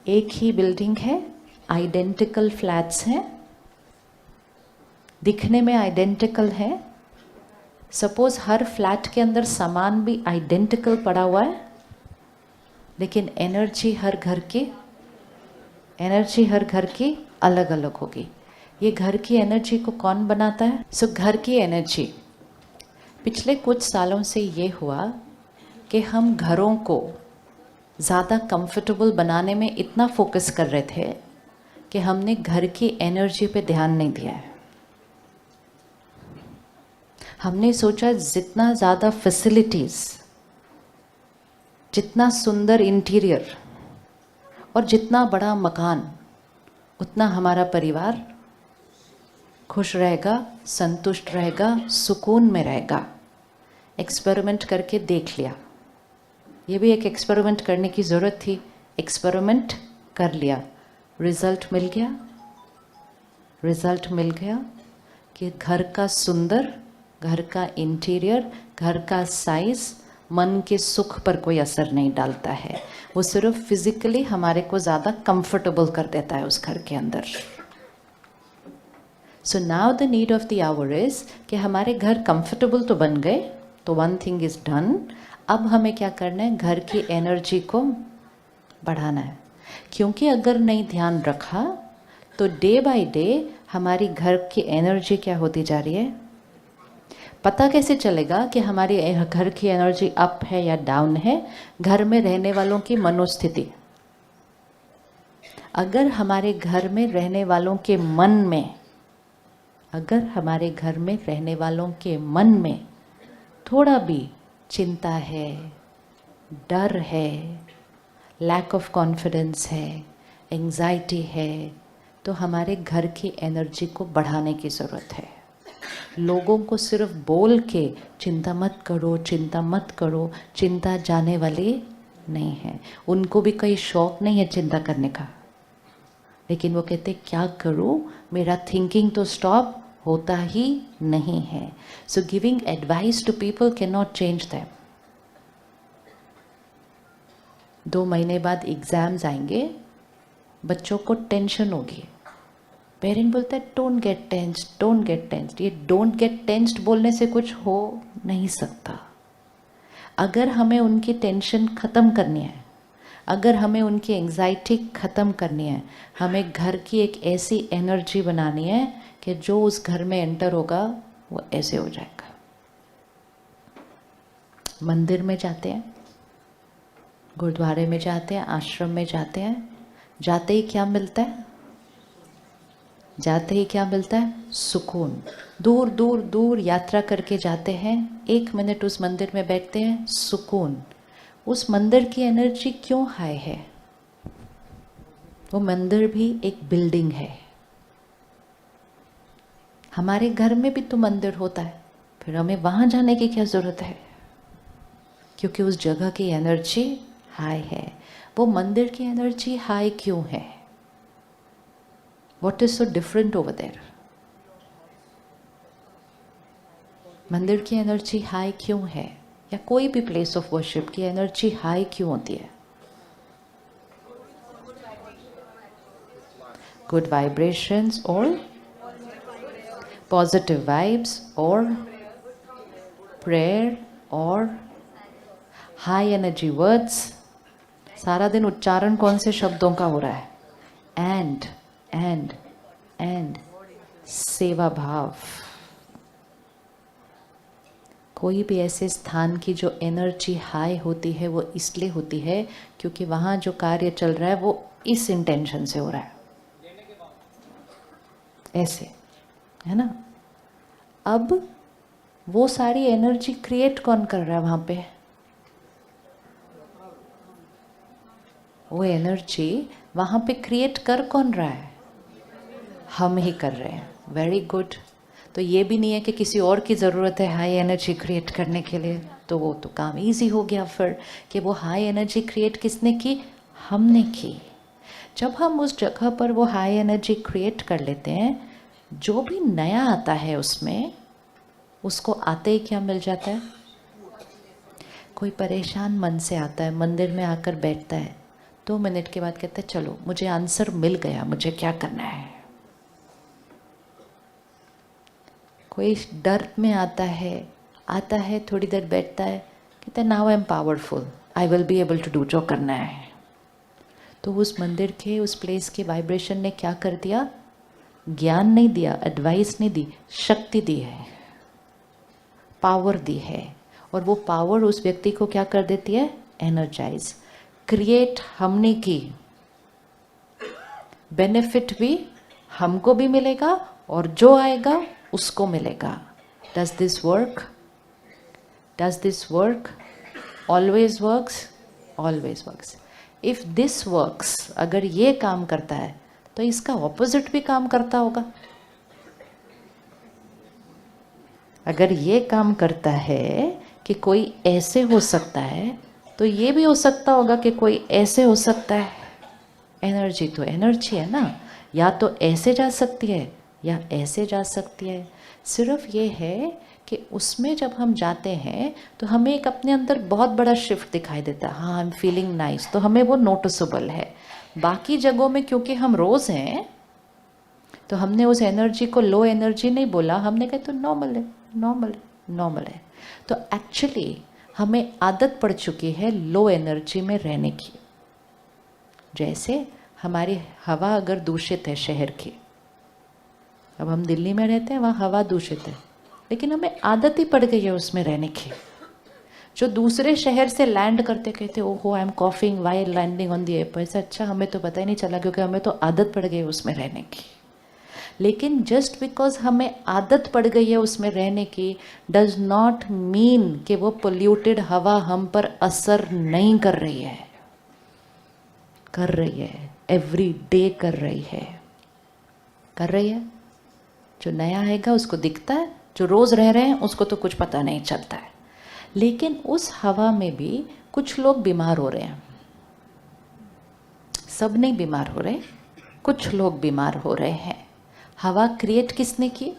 एक ही बिल्डिंग है, identical flats हैं, दिखने में आइडेंटिकल है। सपोज हर फ्लैट के अंदर सामान भी आइडेंटिकल पड़ा हुआ है, लेकिन एनर्जी हर घर की अलग अलग होगी। ये घर की एनर्जी को कौन बनाता है? सो घर की एनर्जी पिछले कुछ सालों से ये हुआ कि हम घरों को ज़्यादा कंफर्टेबल बनाने में इतना फोकस कर रहे थे कि हमने घर की एनर्जी पे ध्यान नहीं दिया है। हमने सोचा जितना ज़्यादा फैसिलिटीज़, जितना सुंदर इंटीरियर और जितना बड़ा मकान, उतना हमारा परिवार खुश रहेगा, संतुष्ट रहेगा, सुकून में रहेगा। एक्सपेरिमेंट करके देख लिया। ये भी एक एक्सपेरिमेंट करने की ज़रूरत थी। एक्सपेरिमेंट कर लिया, रिज़ल्ट मिल गया कि घर का सुंदर, घर का इंटीरियर, घर का साइज़ मन के सुख पर कोई असर नहीं डालता है। वो सिर्फ फिज़िकली हमारे को ज़्यादा कंफर्टेबल कर देता है उस घर के अंदर। So now the need of the our is कि हमारे घर कंफर्टेबल तो बन गए, तो वन थिंग इज़ डन। अब हमें क्या करना है? घर की एनर्जी को बढ़ाना है। क्योंकि अगर नहीं ध्यान रखा तो डे बाय डे हमारी घर की एनर्जी क्या होती जा रही है? पता कैसे चलेगा कि हमारी घर की एनर्जी अप है या डाउन है? घर में रहने वालों की मनोस्थिति। अगर हमारे घर में रहने वालों के मन में थोड़ा भी चिंता है, डर है, लैक ऑफ कॉन्फिडेंस है, एंजाइटी है, तो हमारे घर की एनर्जी को बढ़ाने की ज़रूरत है। लोगों को सिर्फ बोल के चिंता मत करो, चिंता जाने वाली नहीं है। उनको भी कोई शौक नहीं है चिंता करने का, लेकिन वो कहते क्या करूँ, मेरा थिंकिंग तो स्टॉप होता ही नहीं है। So giving advice to people can not change them. 2 महीने बाद एग्जाम्स आएंगे, बच्चों को टेंशन होगी। पेरेंट बोलता है डोंट गेट टेंस्ड। ये डोंट गेट टेंस्ड बोलने से कुछ हो नहीं सकता। अगर हमें उनकी टेंशन ख़त्म करनी है, अगर हमें उनकी एंजाइटी ख़त्म करनी है, हमें घर की एक ऐसी एनर्जी बनानी है कि जो उस घर में एंटर होगा वो ऐसे हो जाएगा। मंदिर में जाते हैं, गुरुद्वारे में जाते हैं, आश्रम में जाते हैं, जाते ही क्या मिलता है? सुकून। दूर दूर दूर यात्रा करके जाते हैं, 1 मिनट उस मंदिर में बैठते हैं, सुकून। उस मंदिर की एनर्जी क्यों हाई है? वो मंदिर भी एक बिल्डिंग है। हमारे घर में भी तो मंदिर होता है, फिर हमें वहाँ जाने की क्या ज़रूरत है? क्योंकि उस जगह की एनर्जी हाई है। वो मंदिर की एनर्जी हाई क्यों है? What is so different over there? मंदिर की एनर्जी हाई क्यों है? या कोई भी प्लेस ऑफ वर्शिप की एनर्जी हाई क्यों होती है? गुड वाइब्रेशंस और पॉजिटिव वाइब्स और प्रेयर और हाई एनर्जी वर्ड्स। सारा दिन उच्चारण कौन से शब्दों का हो रहा है? एंड सेवा भाव। कोई भी ऐसे स्थान की जो एनर्जी हाई होती है वो इसलिए होती है क्योंकि वहाँ जो कार्य चल रहा है वो इस इंटेंशन से हो रहा है, ऐसे, है ना? अब वो सारी एनर्जी क्रिएट कौन कर रहा है वहाँ पे? वो एनर्जी वहाँ पे क्रिएट कर कौन रहा है? हम ही कर रहे हैं। Very good. तो ये भी नहीं है कि किसी और की ज़रूरत है हाई एनर्जी क्रिएट करने के लिए, तो वो तो काम इजी हो गया फिर कि वो हाई एनर्जी क्रिएट किसने की? हमने की। जब हम उस जगह पर वो हाई एनर्जी क्रिएट कर लेते हैं, जो भी नया आता है उसमें, उसको आते ही क्या मिल जाता है? कोई परेशान मन से आता है, मंदिर में आकर बैठता है, 2 मिनट के बाद कहता है चलो मुझे आंसर मिल गया, मुझे क्या करना है। कोई डर में आता है, थोड़ी देर बैठता है, कहता है now I am powerful, I will be able to do, जो करना है। तो उस मंदिर के, उस प्लेस के वाइब्रेशन ने क्या कर दिया? ज्ञान नहीं दिया, एडवाइस नहीं दी, शक्ति दी है, पावर दी है। और वो पावर उस व्यक्ति को क्या कर देती है? एनर्जाइज। क्रिएट हमने की, बेनिफिट भी हमको भी मिलेगा और जो आएगा उसको मिलेगा। Does this work? Does this work? Always works? Always works. If this works, अगर ये काम करता है तो इसका ऑपोजिट भी काम करता होगा। अगर ये काम करता है कि कोई ऐसे हो सकता है, तो ये भी हो सकता होगा कि कोई ऐसे हो सकता है। एनर्जी तो एनर्जी है ना, या तो ऐसे जा सकती है या ऐसे जा सकती है। सिर्फ ये है कि उसमें जब हम जाते हैं तो हमें एक अपने अंदर बहुत बड़ा शिफ्ट दिखाई देता है। हाँ, आई एम फीलिंग नाइस, तो हमें वो नोटिसेबल है। बाकी जगहों में क्योंकि हम रोज़ हैं तो हमने उस एनर्जी को लो एनर्जी नहीं बोला, हमने कहा तो नॉर्मल है, नॉर्मल है, नॉर्मल है। तो एक्चुअली हमें आदत पड़ चुकी है लो एनर्जी में रहने की। जैसे हमारी हवा अगर दूषित है शहर की, अब हम दिल्ली में रहते हैं, वहाँ हवा दूषित है, लेकिन हमें आदत ही पड़ गई है उसमें रहने की। जो दूसरे शहर से लैंड करते कहते ओहो I am coughing while landing on the airport, ऐसा अच्छा हमें तो पता ही नहीं चला क्योंकि हमें तो आदत पड़ गई है उसमें रहने की। लेकिन जस्ट बिकॉज हमें आदत पड़ गई है उसमें रहने की, डज नॉट मीन कि वो पोल्यूटेड हवा हम पर असर नहीं कर रही है। कर रही है, एवरी डे कर रही है, कर रही है। जो नया आएगा उसको दिखता है, जो रोज़ रह रहे हैं उसको तो कुछ पता नहीं चलता है। लेकिन उस हवा में भी कुछ लोग बीमार हो रहे हैं। सब नहीं बीमार हो रहे, कुछ लोग बीमार हो रहे हैं। हवा क्रिएट किसने की?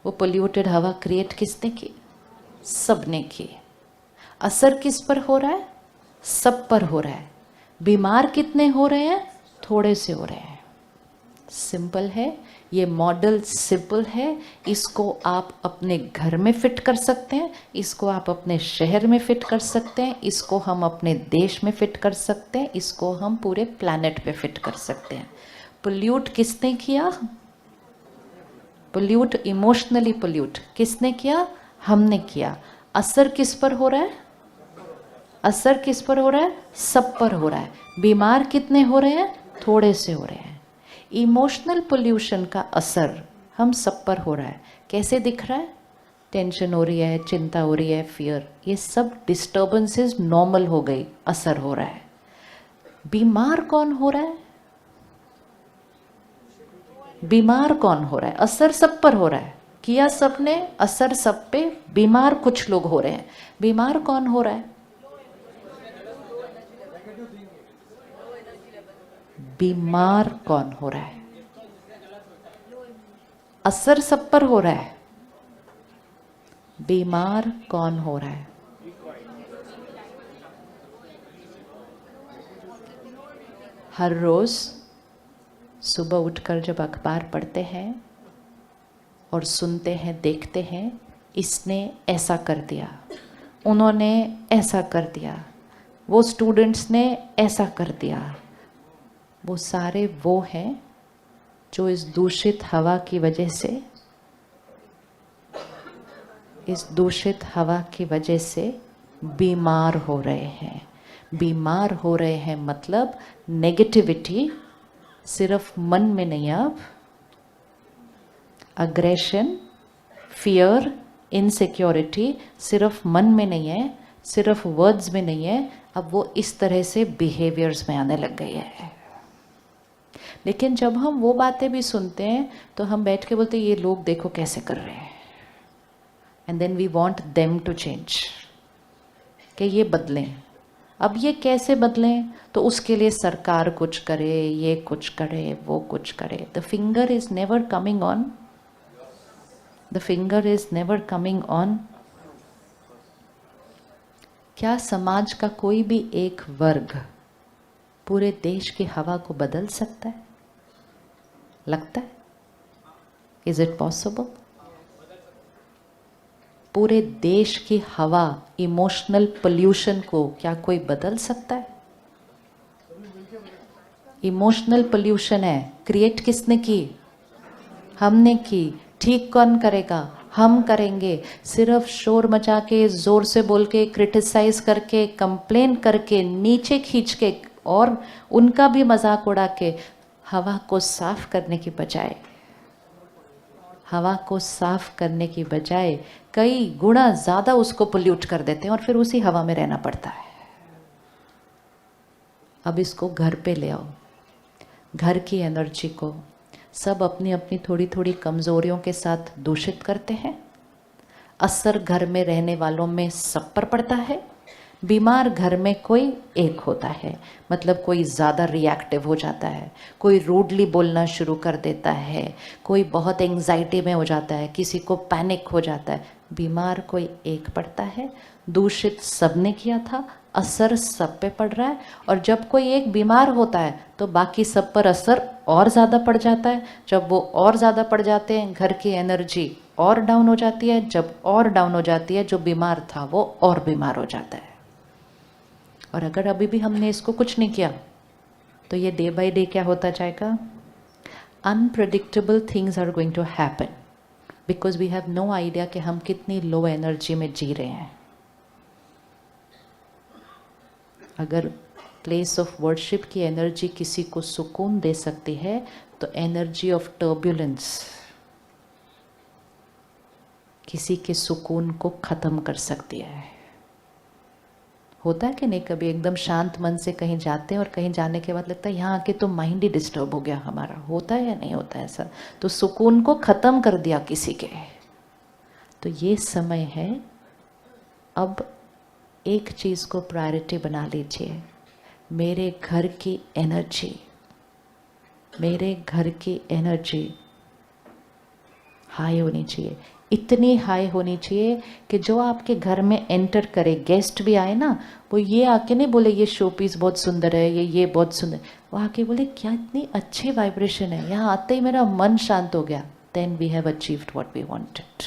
वो पोल्यूटेड हवा क्रिएट किसने की? सब ने की। असर किस पर हो रहा है? सब पर हो रहा है। बीमार कितने हो रहे हैं? थोड़े से हो रहे हैं। सिंपल है, ये मॉडल सिंपल है। इसको आप अपने घर में फिट कर सकते हैं, इसको आप अपने शहर में फिट कर सकते हैं, इसको हम अपने देश में फिट कर सकते हैं, इसको हम पूरे प्लैनेट पे फिट कर सकते हैं। पोल्यूट किसने किया? पोल्यूट, इमोशनली पोल्यूट किसने किया? हमने किया। असर किस पर हो रहा है? असर किस पर हो रहा है? सब पर हो रहा है। बीमार कितने हो रहे हैं? थोड़े से हो रहे हैं। इमोशनल पोल्यूशन का असर हम सब पर हो रहा है। कैसे दिख रहा है? टेंशन हो रही है, चिंता हो रही है, फियर, ये सब डिस्टर्बेंसेस नॉर्मल हो गई, असर हो रहा है। बीमार कौन हो रहा है? बीमार कौन हो रहा है? असर सब पर हो रहा है, किया सबने, असर सब पे, बीमार कुछ लोग हो रहे हैं। बीमार कौन हो रहा है? बीमार कौन हो रहा है? असर सब पर हो रहा है, बीमार कौन हो रहा है? हर रोज सुबह उठकर जब अखबार पढ़ते हैं और सुनते हैं, देखते हैं, इसने ऐसा कर दिया, उन्होंने ऐसा कर दिया, वो स्टूडेंट्स ने ऐसा कर दिया, वो सारे वो हैं जो इस दूषित हवा की वजह से, इस दूषित हवा की वजह से बीमार हो रहे हैं। बीमार हो रहे हैं मतलब नेगेटिविटी सिर्फ मन में नहीं, अब अग्रेशन, फियर, इनसिक्योरिटी सिर्फ मन में नहीं है, सिर्फ वर्ड्स में नहीं है, अब वो इस तरह से बिहेवियर्स में आने लग गई है। लेकिन जब हम वो बातें भी सुनते हैं तो हम बैठ के बोलते हैं ये लोग देखो कैसे कर रहे हैं, and then we want them to change, कि ये बदलें। अब ये कैसे बदलें? तो उसके लिए सरकार कुछ करे, ये कुछ करे, वो कुछ करे। The finger is never coming on, the finger is never coming on क्या समाज का कोई भी एक वर्ग पूरे देश की हवा को बदल सकता है? लगता है? Is it possible? पूरे देश की हवा, इमोशनल पोल्यूशन को क्या कोई बदल सकता है? इमोशनल पोल्यूशन है, क्रिएट किसने की? हमने की। ठीक कौन करेगा? हम करेंगे। सिर्फ शोर मचा के, जोर से बोल के, क्रिटिसाइज करके, कंप्लेन करके, नीचे खींच के और उनका भी मजाक उड़ा के हवा को साफ करने की बजाय, हवा को साफ करने की बजाय कई गुना ज्यादा उसको पोल्यूट कर देते हैं और फिर उसी हवा में रहना पड़ता है। अब इसको घर पे ले आओ। घर की एनर्जी को सब अपनी अपनी थोड़ी थोड़ी कमजोरियों के साथ दूषित करते हैं। असर घर में रहने वालों में सब पर पड़ता है। बीमार घर में कोई एक होता है, मतलब कोई ज़्यादा रिएक्टिव हो जाता है, कोई रूडली बोलना शुरू कर देता है, कोई बहुत एंग्जाइटी में हो जाता है, किसी को पैनिक हो जाता है। बीमार कोई एक पड़ता है, दूषित सबने किया था, असर सब पे पड़ रहा है। और जब कोई एक बीमार होता है तो बाकी सब पर असर और ज़्यादा पड़ जाता है। जब वो और ज़्यादा पड़ जाते हैं, घर की एनर्जी और डाउन हो जाती है। जब और डाउन हो जाती है, जो बीमार था वो और बीमार हो जाता है। और अगर अभी भी हमने इसको कुछ नहीं किया तो ये डे बाय डे क्या होता जाएगा? Unpredictable things are going to happen because we have no idea कि हम कितनी लो एनर्जी में जी रहे हैं। अगर प्लेस ऑफ वर्शिप की एनर्जी किसी को सुकून दे सकती है तो एनर्जी ऑफ टर्ब्यूलेंस किसी के सुकून को ख़त्म कर सकती है। होता है कि नहीं? कभी एकदम शांत मन से कहीं जाते हैं और कहीं जाने के बाद लगता है यहाँ आके तो माइंड ही डिस्टर्ब हो गया हमारा। होता है या नहीं होता है ऐसा? तो सुकून को ख़त्म कर दिया किसी के। तो ये समय है, अब एक चीज़ को प्रायोरिटी बना लीजिए। मेरे घर की एनर्जी, मेरे घर की एनर्जी हाई होनी चाहिए। इतनी हाई होनी चाहिए कि जो आपके घर में एंटर करे, गेस्ट भी आए ना, वो ये आके नहीं बोले ये शो पीस बहुत सुंदर है, ये बहुत सुंदर, वो आके बोले क्या इतनी अच्छी वाइब्रेशन है, यहाँ आते ही मेरा मन शांत हो गया। Then we have achieved what we wanted.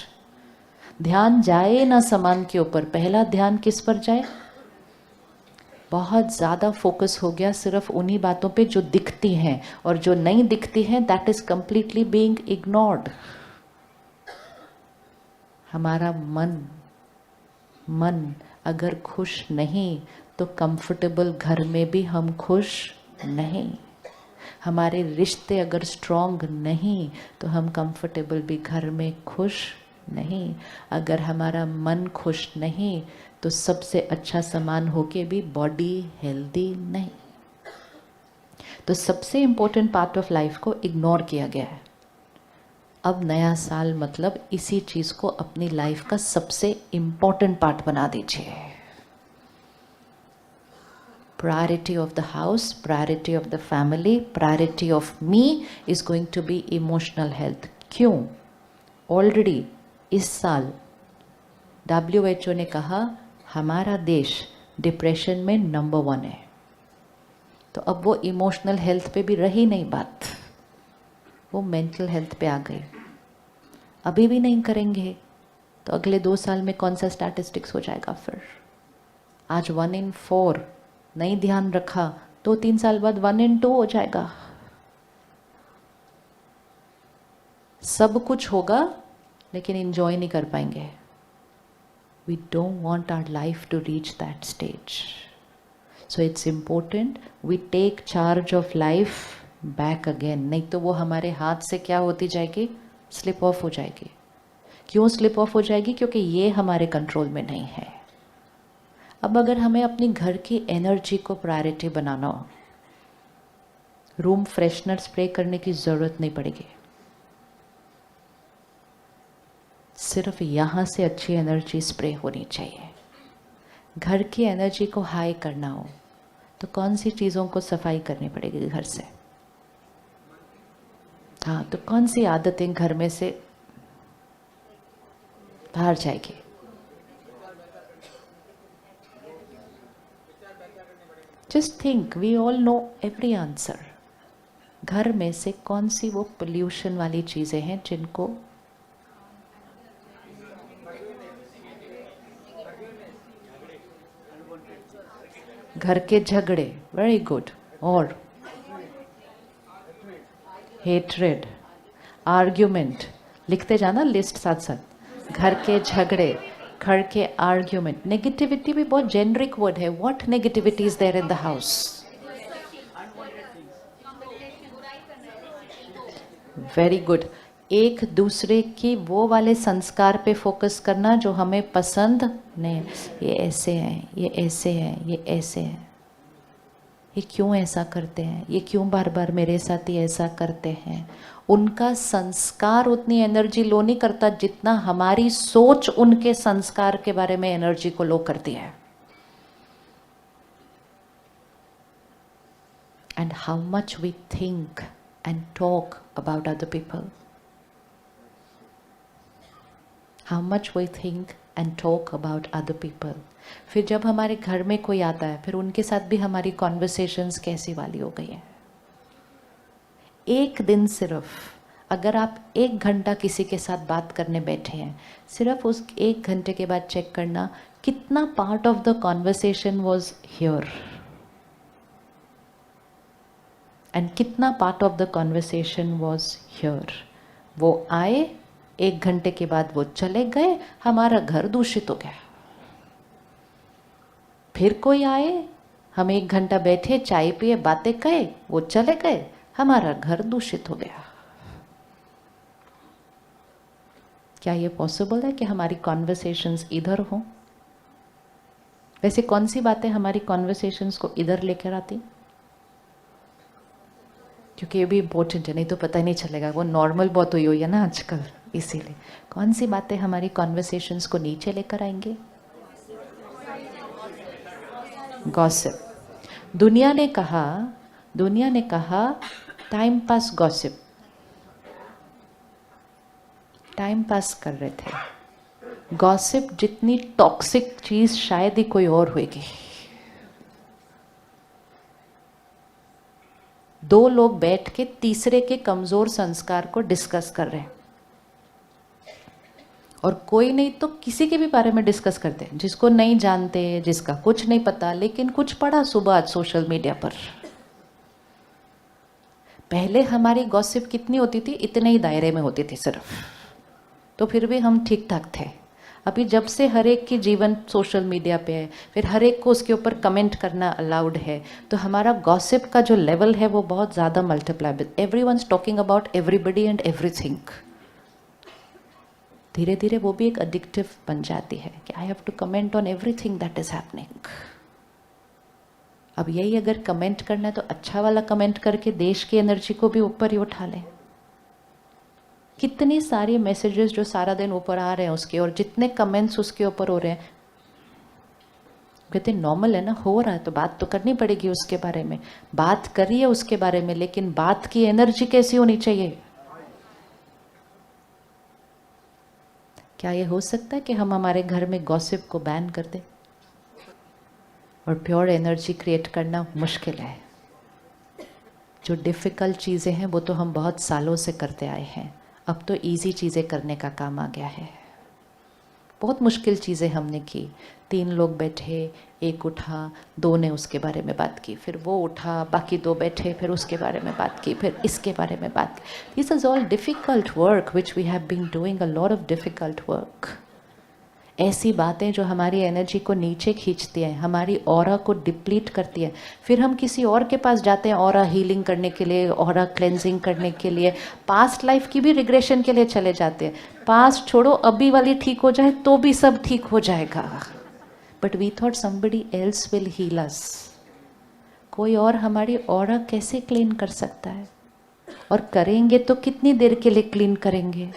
ध्यान जाए ना सामान के ऊपर, पहला ध्यान किस पर जाए? बहुत ज़्यादा फोकस हो गया सिर्फ उन्हीं बातों पे जो दिखती हैं, और जो नहीं दिखती हैं that is completely being ignored. हमारा मन अगर खुश नहीं तो कंफर्टेबल घर में भी हम खुश नहीं। हमारे रिश्ते अगर स्ट्रॉन्ग नहीं तो हम कंफर्टेबल भी घर में खुश नहीं। अगर हमारा मन खुश नहीं तो सबसे अच्छा सामान होके भी बॉडी हेल्दी नहीं। तो सबसे इम्पोर्टेंट पार्ट ऑफ लाइफ को इग्नोर किया गया है। अब नया साल मतलब इसी चीज़ को अपनी लाइफ का सबसे इम्पोर्टेंट पार्ट बना दीजिए। Priority of the house, priority of the family, priority of me is going to be emotional health. क्यों? ऑलरेडी इस साल WHO ने कहा हमारा देश डिप्रेशन में नंबर 1 है। तो अब वो इमोशनल हेल्थ पे भी रही नहीं बात, वो मेंटल हेल्थ पे आ गई। अभी भी नहीं करेंगे तो अगले 2 साल में कौन सा स्टैटिस्टिक्स हो जाएगा फिर? आज 1 in 4 नहीं ध्यान रखा, 2-3 साल बाद 1 in 2 हो जाएगा। सब कुछ होगा लेकिन इंजॉय नहीं कर पाएंगे। We don't want our life to reach that stage. So it's important we take charge of life back again. नहीं तो वो हमारे हाथ से क्या होती जाएगी? स्लिप ऑफ हो जाएगी। क्यों स्लिप ऑफ हो जाएगी? क्योंकि ये हमारे कंट्रोल में नहीं है। अब अगर हमें अपनी घर की एनर्जी को प्रायोरिटी बनाना हो, रूम फ्रेशनर स्प्रे करने की ज़रूरत नहीं पड़ेगी। सिर्फ यहाँ से अच्छी एनर्जी स्प्रे होनी चाहिए। घर की एनर्जी को हाई करना हो तो कौन सी चीज़ों को सफाई करनी पड़ेगी घर से? हाँ, तो कौन सी आदतें घर में से बाहर जाएगी? Just think, we all know every answer. घर में से कौन सी वो पोल्यूशन वाली चीजें हैं जिनको घर के झगड़े, वेरी गुड, और हेट्रेड, आर्ग्यूमेंट, लिखते जाना लिस्ट साथ साथ। घर के झगड़े, घर के आर्ग्यूमेंट। नेगेटिविटी भी बहुत जेनरिक वर्ड है। What negativity is there in the house? Very good. एक दूसरे की वो वाले संस्कार पे फोकस करना जो हमें पसंद नहीं। ये ऐसे हैं, ये ऐसे हैं, ये ऐसे हैं, ये क्यों ऐसा करते हैं, ये क्यों बार बार मेरे साथ ही ऐसा करते हैं। उनका संस्कार उतनी एनर्जी लो नहीं करता जितना हमारी सोच उनके संस्कार के बारे में एनर्जी को लो करती है। And how much we think and talk about other people, how much we think and talk about other people. फिर जब हमारे घर में कोई आता है, फिर उनके साथ भी हमारी कॉन्वर्सेशंस कैसी वाली हो गई है। एक दिन सिर्फ अगर आप 1 घंटा किसी के साथ बात करने बैठे हैं, सिर्फ उस 1 घंटे के बाद चेक करना कितना part of the conversation was here and कितना part of the conversation was here. वो आए, 1 घंटे के बाद वो चले गए, हमारा घर दूषित हो गया। फिर कोई आए, हम 1 घंटा बैठे, चाय पिए, बातें कहे, वो चले गए, हमारा घर दूषित हो गया। क्या ये पॉसिबल है कि हमारी कॉन्वर्सेशंस इधर हो? वैसे कौन सी बातें हमारी कॉन्वर्सेशंस को इधर लेकर आती? क्योंकि ये भी इम्पोर्टेंट है, नहीं तो पता ही नहीं चलेगा। वो नॉर्मल बहुत हुई है ना आजकल, इसीलिए कौन सी बातें हमारी कॉन्वर्सेशंस को नीचे लेकर आएंगे? गॉसिप। दुनिया ने कहा time pass gossip, time pass कर रहे थे। गॉसिप जितनी टॉक्सिक चीज शायद ही कोई और होगी। 2 लोग बैठ के तीसरे के कमजोर संस्कार को डिस्कस कर रहे हैं, और कोई नहीं तो किसी के भी बारे में डिस्कस करते हैं, जिसको नहीं जानते, जिसका कुछ नहीं पता, लेकिन कुछ पढ़ा सुबह आज सोशल मीडिया पर। पहले हमारी गॉसिप कितनी होती थी? इतने ही दायरे में होती थी सिर्फ, तो फिर भी हम ठीक ठाक थे। अभी जब से हर एक की जीवन सोशल मीडिया पे है, फिर हर एक को उसके ऊपर कमेंट करना अलाउड है, तो हमारा गॉसिप का जो लेवल है वो बहुत ज़्यादा multiply with everyone's talking about everybody and everything. धीरे धीरे वो भी एक एडिक्टिव बन जाती है कि I have to comment on everything that is happening. अब यही अगर कमेंट करना है तो अच्छा वाला कमेंट करके देश की एनर्जी को भी ऊपर ही उठा लें। कितनी सारी मैसेजेस जो सारा दिन ऊपर आ रहे हैं उसके, और जितने कमेंट्स उसके ऊपर हो रहे हैं, कहते नॉर्मल है ना, हो रहा है तो बात तो करनी पड़ेगी उसके बारे में। बात करिए उसके बारे में, लेकिन बात की एनर्जी कैसी होनी चाहिए? क्या ये हो सकता है कि हम हमारे घर में गॉसिप को बैन कर दें? और प्योर एनर्जी क्रिएट करना मुश्किल है। जो डिफ़िकल्ट चीज़ें हैं वो तो हम बहुत सालों से करते आए हैं, अब तो इजी चीज़ें करने का काम आ गया है। बहुत मुश्किल चीज़ें हमने की। 3 लोग बैठे, एक उठा, 2 ने उसके बारे में बात की, फिर वो उठा, बाकी 2 बैठे, फिर उसके बारे में बात की, फिर इसके बारे में बात की। This is all difficult work which we have been doing, a lot of difficult work. ऐसी बातें जो हमारी एनर्जी को नीचे खींचती है, हमारी ऑरा को डिप्लीट करती है। फिर हम किसी और के पास जाते हैं ऑरा हीलिंग करने के लिए, ऑरा क्लेंजिंग करने के लिए, पास्ट लाइफ की भी रिग्रेशन के लिए चले जाते हैं। पास्ट छोड़ो, अभी वाली ठीक हो जाए तो भी सब ठीक हो जाएगा। But we thought somebody else will heal us. कोई और हमारी ऑरा कैसे क्लीन कर सकता है? और करेंगे तो कितनी देर के लिए क्लीन करेंगे?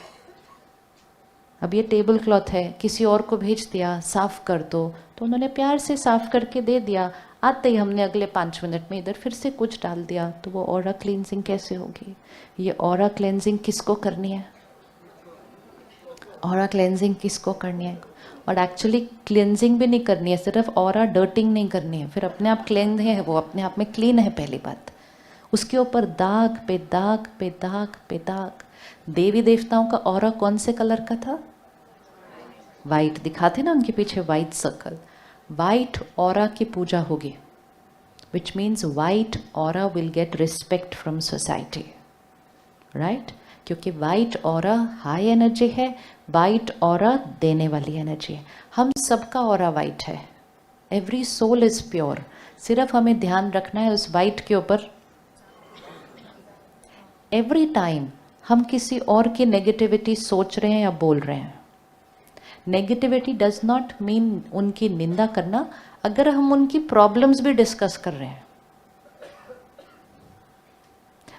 अब ये टेबल क्लॉथ है, किसी और को भेज दिया साफ कर दो, तो उन्होंने प्यार से साफ करके दे दिया। आते ही हमने अगले 5 मिनट में इधर फिर से कुछ डाल दिया, तो वो ऑरा क्लेंजिंग कैसे होगी? ये ऑरा क्लेंजिंग किसको करनी है? ऑरा क्लेंजिंग किसको करनी है? और एक्चुअली क्लेंजिंग भी नहीं करनी है, सिर्फ ऑरा डर्टिंग नहीं करनी है, फिर अपने आप क्लेंज है, वो अपने आप में क्लीन है। पहली बात, उसके ऊपर दाग पे दाग पे दाग पे दाग। देवी देवताओं का ऑरा कौन से कलर का था? वाइट। दिखाते ना उनके पीछे वाइट सर्कल। वाइट ऑरा की पूजा होगी, which means white aura will get respect from society, right? क्योंकि वाइट ऑरा हाई एनर्जी है, वाइट ऑरा देने वाली एनर्जी है। हम सबका ऑरा वाइट है, एवरी सोल इज प्योर। सिर्फ हमें ध्यान रखना है उस वाइट के ऊपर। एवरी टाइम हम किसी और की नेगेटिविटी सोच रहे हैं या बोल रहे हैं, नेगेटिविटी डज नॉट मीन उनकी निंदा करना। अगर हम उनकी प्रॉब्लम्स भी डिस्कस कर रहे हैं,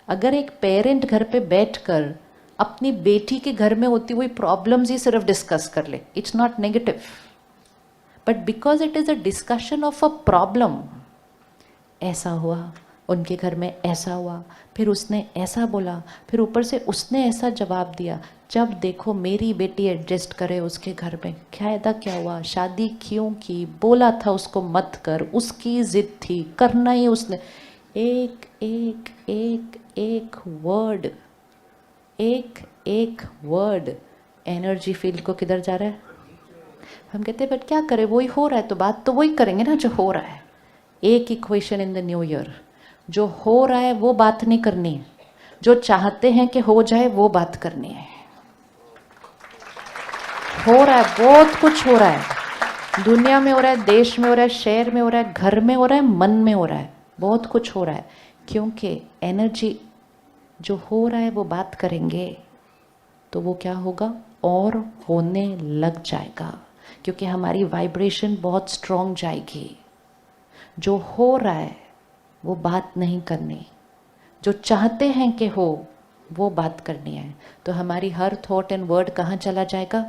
अगर एक पेरेंट घर पे बैठकर अपनी बेटी के घर में होती हुई प्रॉब्लम्स ही सिर्फ डिस्कस कर ले, it's not negative, but because it is a discussion of a problem. ऐसा हुआ, उनके घर में ऐसा हुआ, फिर उसने ऐसा बोला, फिर ऊपर से उसने ऐसा जवाब दिया। जब देखो मेरी बेटी एडजस्ट करे उसके घर में, फायदा क्या हुआ? शादी क्यों की? बोला था उसको मत कर, उसकी जिद थी, करना ही उसने। एक एक एक एक वर्ड, एक एक वर्ड एनर्जी फील्ड को किधर जा रहा है? हम कहते हैं बट क्या करें, वही हो रहा है, तो बात तो वही करेंगे ना जो हो रहा है। एक equation in the new year, जो हो रहा है वो बात नहीं करनी है, जो चाहते हैं कि हो जाए वो बात करनी है। हो रहा है, बहुत कुछ हो रहा है, दुनिया में हो रहा है, देश में हो रहा है, शहर में हो रहा है, घर में हो रहा है, मन में हो रहा है, बहुत कुछ हो रहा है। क्योंकि एनर्जी जो हो रहा है वो बात करेंगे तो वो क्या होगा? और होने लग जाएगा, क्योंकि हमारी वाइब्रेशन बहुत स्ट्रॉन्ग जाएगी। जो हो रहा है वो बात नहीं करनी, जो चाहते हैं कि हो वो बात करनी है। तो हमारी हर थॉट एंड वर्ड कहाँ चला जाएगा?